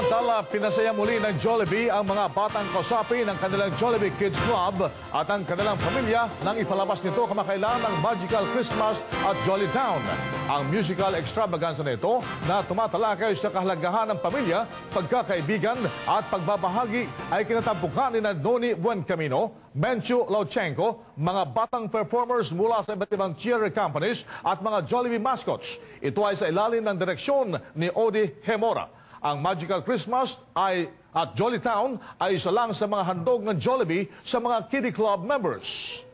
Samantala, pinasaya muli ng Jollibee ang mga batang kasapi ng kanilang Jollibee Kids Club at ang kanilang pamilya nang ipalabas nito kamakailan ng Magical Christmas at Jolly Town. Ang musical extravaganza na ito na tumatalakay sa kahalagahan ng pamilya, pagkakaibigan at pagbabahagi ay kinatampukan ni Noni Buencamino, Menchu Lauchenko, mga batang performers mula sa iba't ibang cheer companies at mga Jollibee mascots. Ito ay sa ilalim ng direksyon ni Odi Hemora. Ang Magical Christmas at Jolly Town ay isa lang sa mga handog ng Jollibee sa mga kiddie club members.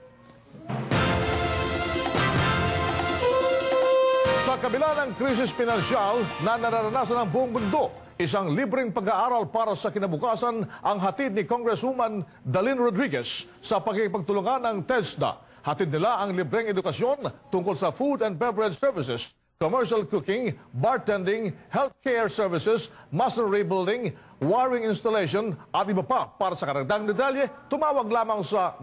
Sa kabila ng krisis pinansyal na nararanasan ng buong mundo, isang libreng pag-aaral para sa kinabukasan ang hatid ni Congresswoman Dalyn Rodriguez sa pakikipagtulungan ng TESDA. Hatid nila ang libreng edukasyon tungkol sa food and beverage services, commercial cooking, bartending, healthcare services, masonry building, wiring installation at iba pa. Para sa karagdagang detalye, tumawag lamang sa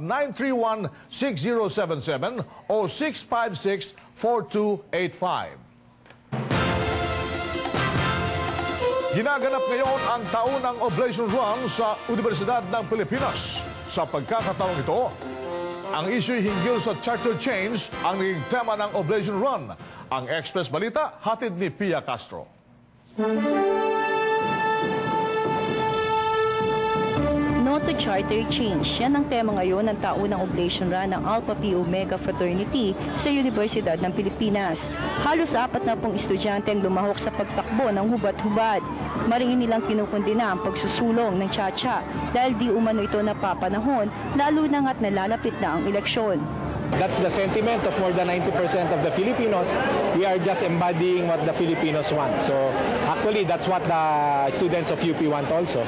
931-6077 o 656-4285. Ginaganap ngayon ang taunang Oblation Run sa Universidad ng Pilipinas. Sa pagkakataong ito, ang issue hinggil sa charter change ang naging tema ng Oblation Run. Ang Express Balita, hatid ni Pia Castro. No to charter change. Yan ang tema ngayon ng taunang Oblation Run ng Alpha Phi Omega Fraternity sa Universidad ng Pilipinas. Halos 40 estudyante ang lumahok sa pagtakbo ng hubad-hubad. Maringin nilang kinukundina ang pagsusulong ng tsa-tsa dahil di umano ito napapanahon, lalo na nga't nalalapit na ang eleksyon. That's the sentiment of more than 90% of the Filipinos. We are just embodying what the Filipinos want. So actually, that's what the students of UP want also.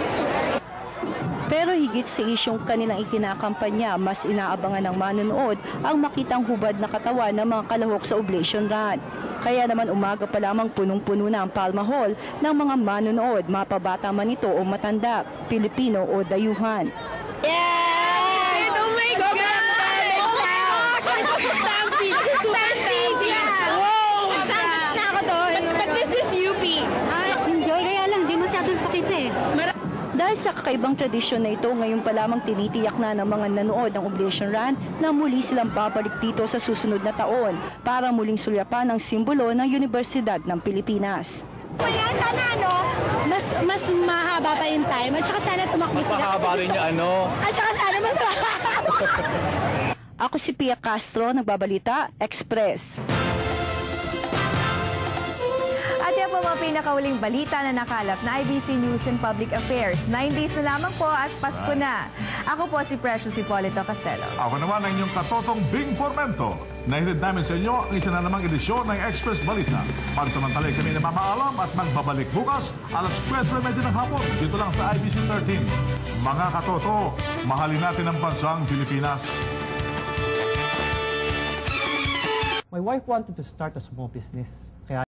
Pero higit sa isyong kanilang ikinakampanya, mas inaabangan ng manonood ang makitang hubad na katawan ng mga kalahok sa Oblation Run. Kaya naman umaga pa lamang punong-puno na ang Palma Hall ng mga manonood, mapabata man ito o matanda, Pilipino o dayuhan. Yes! Oh my God! Oh my God! This is Stampede! This is Super Stampede! Wow! Sandwich na ako doon! But this is UP! Enjoy, kaya lang, di masyadong pakita eh. Dahil sa kakaibang tradisyon na ito, ngayon pa lamang tinitiyak na ng mga nanood ng Oblation Run na muli silang babalik dito sa susunod na taon para muling sulyapan ang simbolo ng Universidad ng Pilipinas. Ayan, sana mas mahaba pa yung time at saka sana tumakbo sila. Mas mahaba rin yung At saka sana mas Ako si Pia Castro, nagbabalita, Express. At yan po mga pinakauling balita na nakalap na IBC News and Public Affairs. 9 days na lamang po at Pasko na. Ako po si Precious Hipolito Castelo. Ako naman ang inyong katotong Bing Formento. Nahirid namin sa inyo ang isa na namang edisyon ng Express Balita. Pansamantalay kami na mamaalam at magbabalik bukas alas 4:30 ng hapon. Dito lang sa IBC 13. Mga katoto, mahalin natin ang bansang Pilipinas. My wife wanted to start a small business.